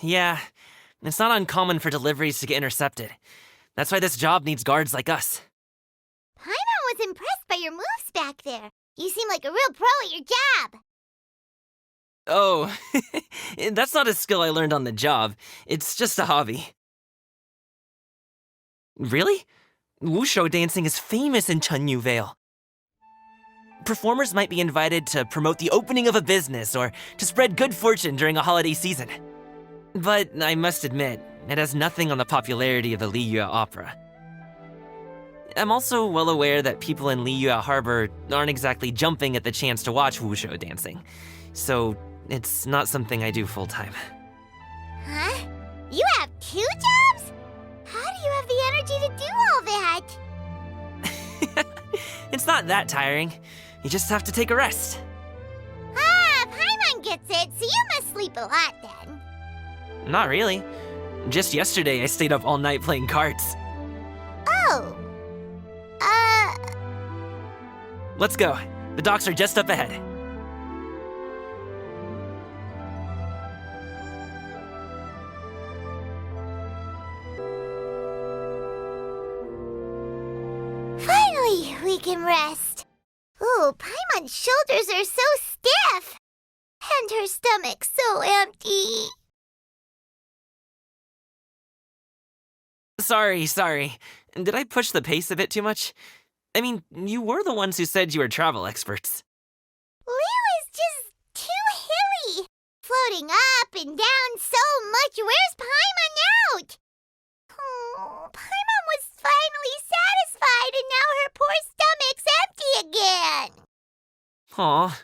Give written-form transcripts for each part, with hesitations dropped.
Yeah, it's not uncommon for deliveries to get intercepted. That's why this job needs guards like us. Paimon was impressed by your moves back there. You seem like a real pro at your job. Oh, that's not a skill I learned on the job. It's just a hobby. Really? Wushu dancing is famous in Ganyu Vale. Performers might be invited to promote the opening of a business or to spread good fortune during a holiday season. But I must admit, it has nothing on the popularity of the Liyue opera. I'm also well aware that people in Liyue Harbor aren't exactly jumping at the chance to watch Wushu dancing, so it's not something I do full-time. Huh? You have 2 jobs? How do you have the energy to do all that? It's not that tiring. You just have to take a rest. Ah, Paimon gets it, so you must sleep a lot then. Not really. Just yesterday I stayed up all night playing cards. Oh. Let's go. The docks are just up ahead. Finally, we can rest. Ooh, Paimon's shoulders are so stiff. And her stomach so empty. Sorry. Did I push the pace a bit too much? I mean, you were the ones who said you were travel experts. Liyue is just too hilly. Floating up and down so much. Where's Paimon out? Oh, Paimon was finally satisfied and now her poor stomach's empty again. Aw,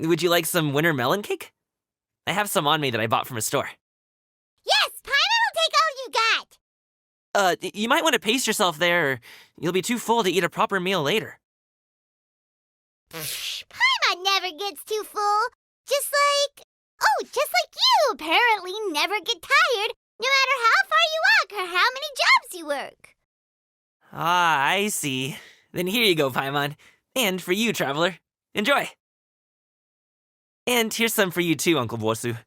would you like some winter melon cake? I have some on me that I bought from a store. Yes, Paimon will take all you got. You might want to pace yourself there, or you'll be too full to eat a proper meal later. Paimon never gets too full. Just like you apparently never get tired, no matter how far you walk or how many jobs you work. Ah, I see. Then here you go, Paimon. And for you, traveler. Enjoy! And here's some for you too, Uncle Bosu.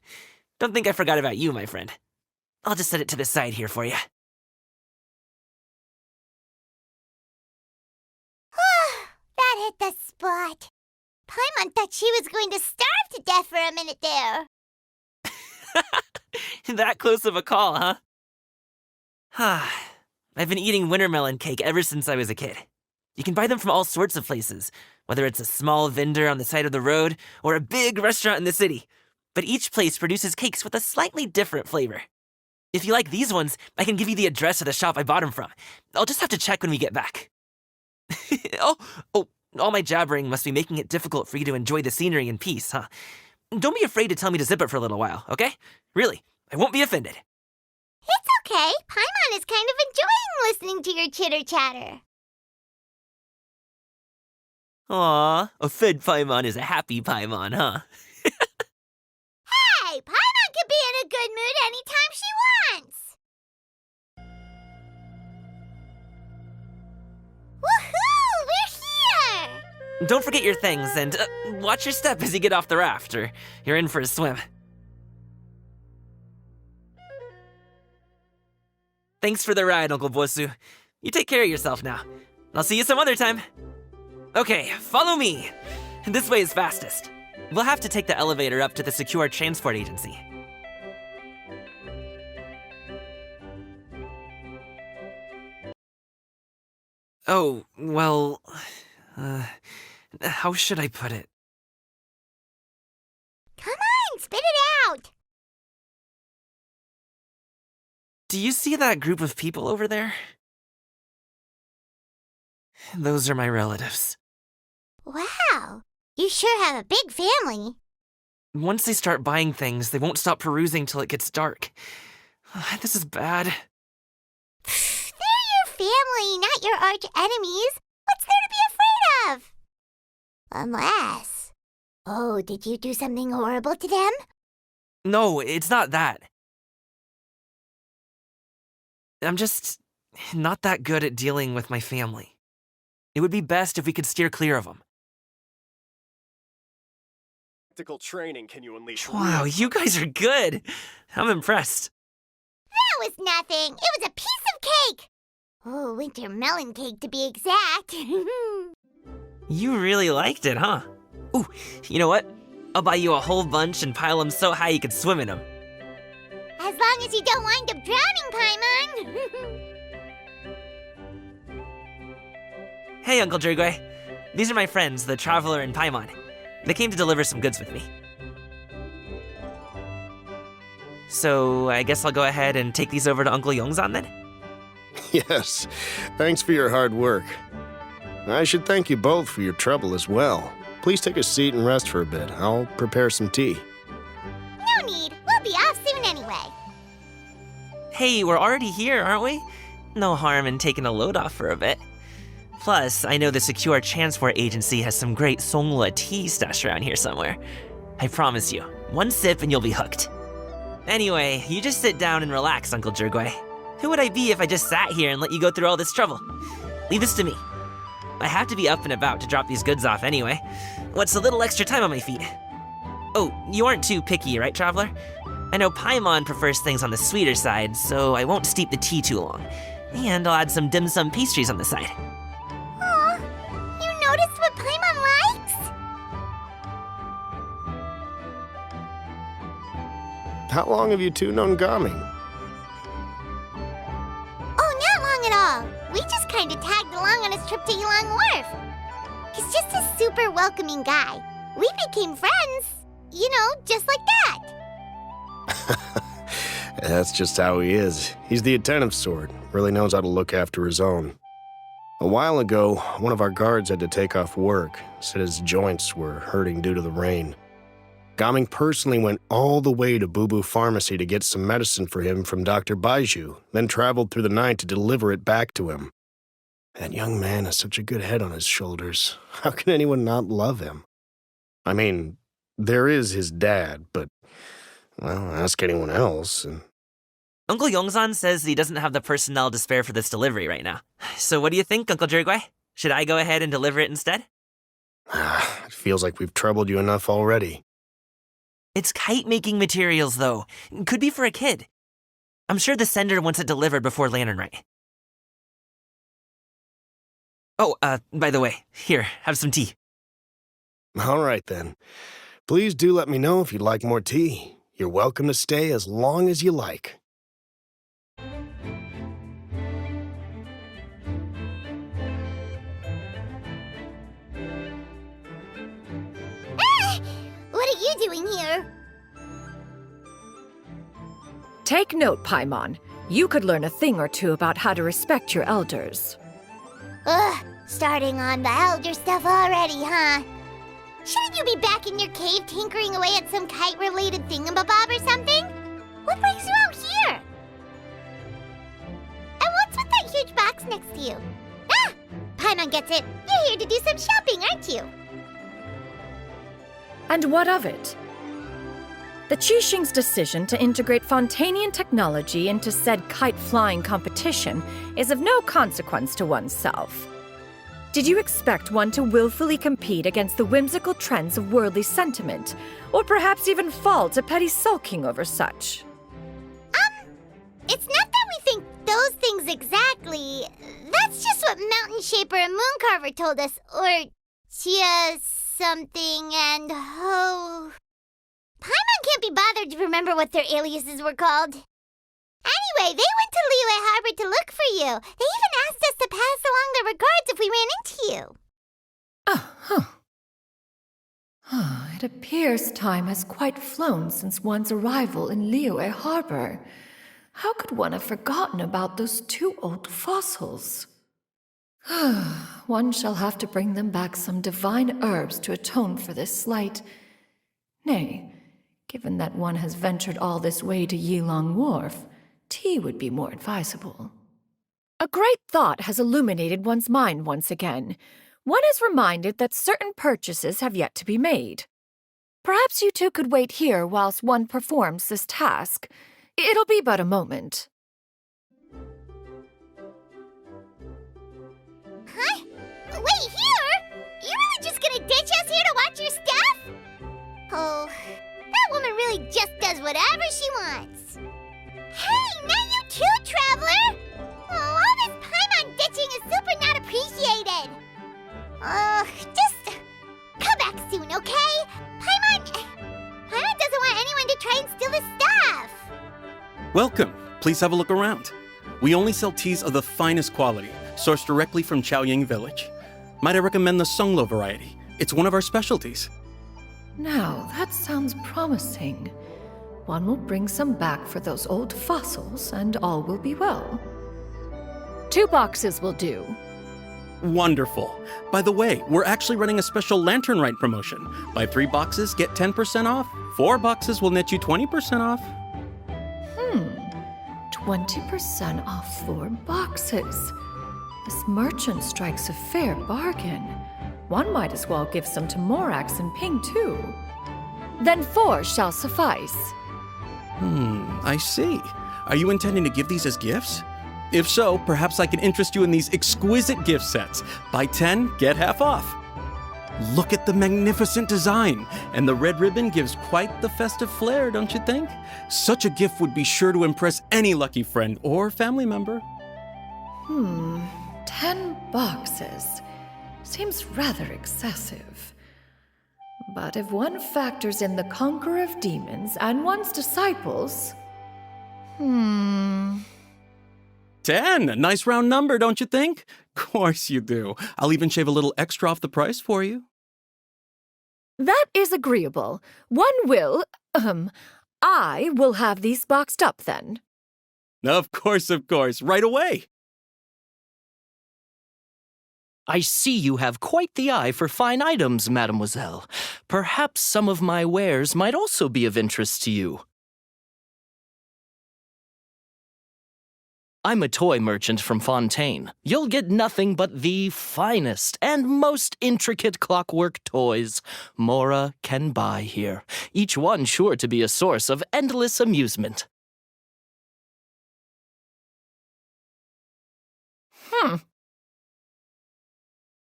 Don't think I forgot about you, my friend. I'll just set it to the side here for you. That hit the spot. Paimon thought she was going to starve to death for a minute there. That close of a call, huh? I've been eating winter melon cake ever since I was a kid. You can buy them from all sorts of places, whether it's a small vendor on the side of the road or a big restaurant in the city. But each place produces cakes with a slightly different flavor. If you like these ones, I can give you the address of the shop I bought them from. I'll just have to check when we get back. Oh, all my jabbering must be making it difficult for you to enjoy the scenery in peace, huh? Don't be afraid to tell me to zip it for a little while, okay? Really, I won't be offended. It's okay. Paimon is kind of enjoying listening to your chitter-chatter. Aw, a fed Paimon is a happy Paimon, huh? Hey, Paimon can be in a good mood anytime she wants. Woohoo! We're here! Don't forget your things, and watch your step as you get off the raft, or you're in for a swim. Thanks for the ride, Uncle Bosu. You take care of yourself now. I'll see you some other time. Okay, follow me. This way is fastest. We'll have to take the elevator up to the secure transport agency. Oh, well... how should I put it? Come on, spit it out! Do you see that group of people over there? Those are my relatives. Wow, you sure have a big family. Once they start buying things, they won't stop perusing till it gets dark. This is bad. They're your family, not your arch enemies. What's there to be afraid of? Unless... Oh, did you do something horrible to them? No, it's not that. I'm just not that good at dealing with my family. It would be best if we could steer clear of them. Practical training can you unleash? Wow, you guys are good. I'm impressed. was nothing. It was a piece of cake. Oh, winter melon cake to be exact. You really liked it, huh? Ooh, you know what? I'll buy you a whole bunch and pile them so high you could swim in them. As long as you don't wind up drowning, Paimon. Hey, Uncle Jirgwe. These are my friends, the Traveler and Paimon. They came to deliver some goods with me. So, I guess I'll go ahead and take these over to Uncle Yongzan then? Yes, thanks for your hard work. I should thank you both for your trouble as well. Please take a seat and rest for a bit. I'll prepare some tea. No need. We'll be off soon anyway. Hey, we're already here, aren't we? No harm in taking a load off for a bit. Plus, I know the Secure Transport Agency has some great Songhua tea stashed around here somewhere. I promise you, one sip and you'll be hooked. Anyway, you just sit down and relax, Uncle Jirgwe. Who would I be if I just sat here and let you go through all this trouble? Leave this to me. I have to be up and about to drop these goods off anyway. What's a little extra time on my feet? Oh, you aren't too picky, right, Traveler? I know Paimon prefers things on the sweeter side, so I won't steep the tea too long. And I'll add some dim sum pastries on the side. Aw, you noticed what Paimon likes? How long have you two known Gaming? Oh, not long at all. We just kind of tagged along on his trip to Yilong Wharf. He's just a super welcoming guy. We became friends, you know, just like that. That's just how he is. He's the attentive sort, really knows how to look after his own. A while ago, one of our guards had to take off work, said his joints were hurting due to the rain. Gaming personally went all the way to Boo Boo Pharmacy to get some medicine for him from Dr. Baiju, then traveled through the night to deliver it back to him. That young man has such a good head on his shoulders. How can anyone not love him? I mean, there is his dad, but, well, ask anyone else, and... Uncle Yongzan says he doesn't have the personnel to spare for this delivery right now. So what do you think, Uncle Jirgwe? Should I go ahead and deliver it instead? It feels like we've troubled you enough already. It's kite-making materials, though. Could be for a kid. I'm sure the sender wants it delivered before Lantern Rite. Oh, by the way, here, have some tea. All right, then. Please do let me know if you'd like more tea. You're welcome to stay as long as you like. What are you doing here? Take note, Paimon. You could learn a thing or two about how to respect your elders. Ugh, starting on the elder stuff already, huh? Shouldn't you be back in your cave tinkering away at some kite-related thingamabob or something? What brings you out here? And what's with that huge box next to you? Ah! Paimon gets it. You're here to do some shopping, aren't you? And what of it? The Qixing's decision to integrate Fontanian technology into said kite-flying competition is of no consequence to oneself. Did you expect one to willfully compete against the whimsical trends of worldly sentiment, or perhaps even fall to petty sulking over such? It's not that we think those things exactly. That's just what Mountain Shaper and Mooncarver told us, or just something, and Paimon can't be bothered to remember what their aliases were called. Anyway, they went to Liyue Harbor to look for you. They even asked us to pass along their regards if we ran into you. It appears time has quite flown since one's arrival in Liyue Harbor. How could one have forgotten about those two old fossils? One shall have to bring them back some divine herbs to atone for this slight. Nay, given that one has ventured all this way to Yilong Wharf, tea would be more advisable. A great thought has illuminated one's mind once again. One is reminded that certain purchases have yet to be made. Perhaps you two could wait here whilst one performs this task. It'll be but a moment. Huh? Wait, here? You really just gonna ditch us here to watch your stuff? Oh, that woman really just does whatever she wants. Hey, now you Welcome. Please have a look around. We only sell teas of the finest quality, sourced directly from Xianyun village. Might I recommend the Songlo variety? It's one of our specialties. Now, that sounds promising. One will bring some back for those old fossils, and all will be well. 2 boxes will do. Wonderful. By the way, we're actually running a special Lantern Rite promotion. Buy 3 boxes, get 10% off. 4 boxes will net you 20% off. 20% off 4 boxes. This merchant strikes a fair bargain. One might as well give some to Morax and Ping, too. Then 4 shall suffice. I see. Are you intending to give these as gifts? If so, perhaps I can interest you in these exquisite gift sets. Buy 10, get half off. Look at the magnificent design, and the red ribbon gives quite the festive flair, don't you think? Such a gift would be sure to impress any lucky friend or family member. 10 boxes. Seems rather excessive. But if one factors in the conqueror of demons and one's disciples... 10! A nice round number, don't you think? Course you do. I'll even shave a little extra off the price for you. That is agreeable. One will... I will have these boxed up, then. Of course, right away. I see you have quite the eye for fine items, mademoiselle. Perhaps some of my wares might also be of interest to you. I'm a toy merchant from Fontaine. You'll get nothing but the finest and most intricate clockwork toys Mora can buy here, each one sure to be a source of endless amusement.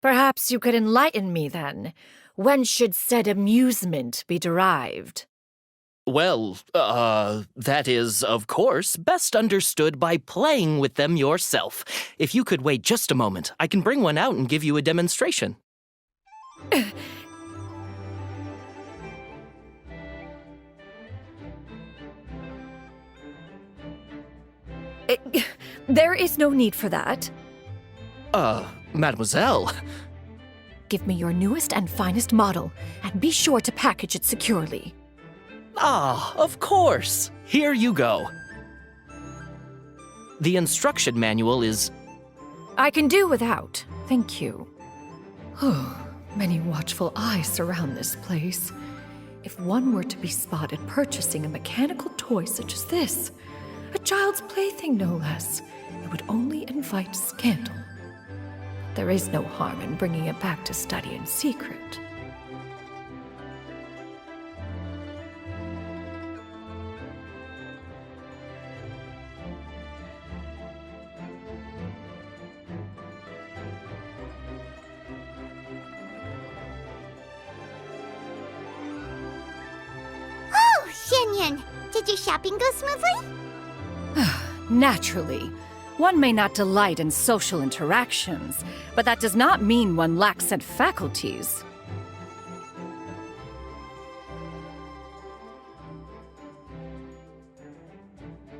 Perhaps you could enlighten me, then. When should said amusement be derived? Well, that is, of course, best understood by playing with them yourself. If you could wait just a moment, I can bring one out and give you a demonstration. There is no need for that. Mademoiselle. Give me your newest and finest model, and be sure to package it securely. Ah, of course. Here you go. The instruction manual is... I can do without, thank you. Many watchful eyes surround this place. If one were to be spotted purchasing a mechanical toy such as this, a child's plaything no less, it would only invite scandal. There is no harm in bringing it back to study in secret. Oh, Xianyun, did your shopping go smoothly? Naturally. One may not delight in social interactions, but that does not mean one lacks said faculties.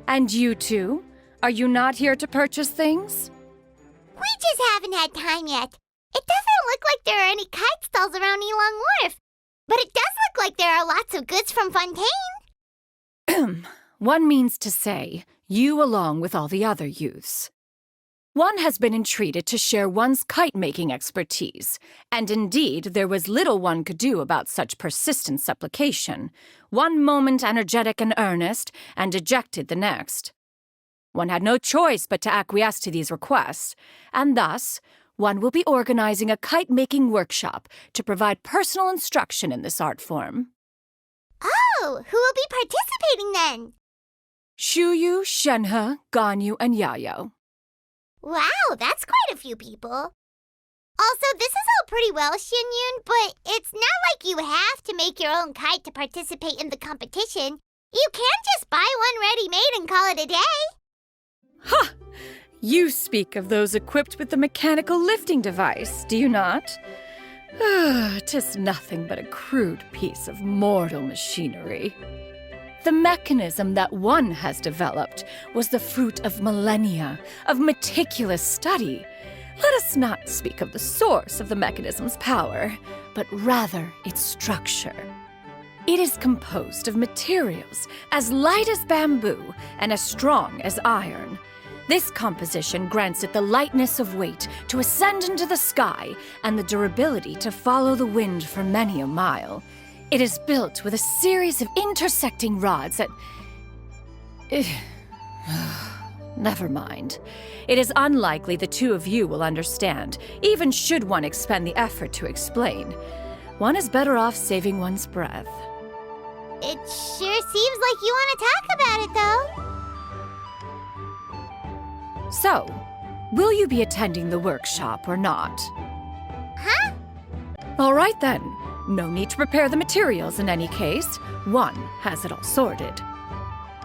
And you two? Are you not here to purchase things? We just haven't had time yet. It doesn't look like there are any kite stalls around Elong Wharf, but it does look like there are lots of goods from Fontaine. One means to say, you along with all the other youths. One has been entreated to share one's kite-making expertise, and indeed there was little one could do about such persistent supplication. One moment energetic and earnest, and dejected the next. One had no choice but to acquiesce to these requests, and thus, one will be organizing a kite-making workshop to provide personal instruction in this art form. Oh, who will be participating then? Xiu, Shenhe, Ganyu, and Xiao. Wow, that's quite a few people. Also, this is all pretty well, Xianyun, but it's not like you have to make your own kite to participate in the competition. You can just buy one ready-made and call it a day. Ha! You speak of those equipped with the mechanical lifting device, do you not? 'Tis nothing but a crude piece of mortal machinery. The mechanism that one has developed was the fruit of millennia of meticulous study. Let us not speak of the source of the mechanism's power, but rather its structure. It is composed of materials as light as bamboo and as strong as iron. This composition grants it the lightness of weight to ascend into the sky and the durability to follow the wind for many a mile. It is built with a series of intersecting rods that... Never mind. It is unlikely the two of you will understand, even should one expend the effort to explain. One is better off saving one's breath. It sure seems like you want to talk about it, though. So, will you be attending the workshop or not? Huh? All right then. No need to prepare the materials in any case. One has it all sorted.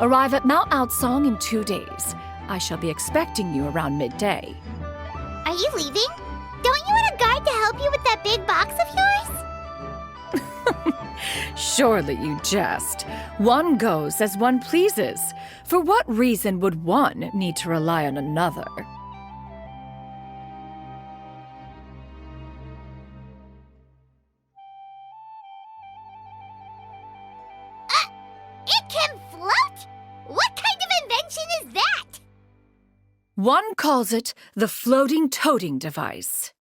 Arrive at Mount Outsong in 2 days. I shall be expecting you around midday. Are you leaving? Don't you want a guard to help you with that big box of yours? Surely you jest. One goes as one pleases. For what reason would one need to rely on another? It can float? What kind of invention is that? One calls it the floating toting device.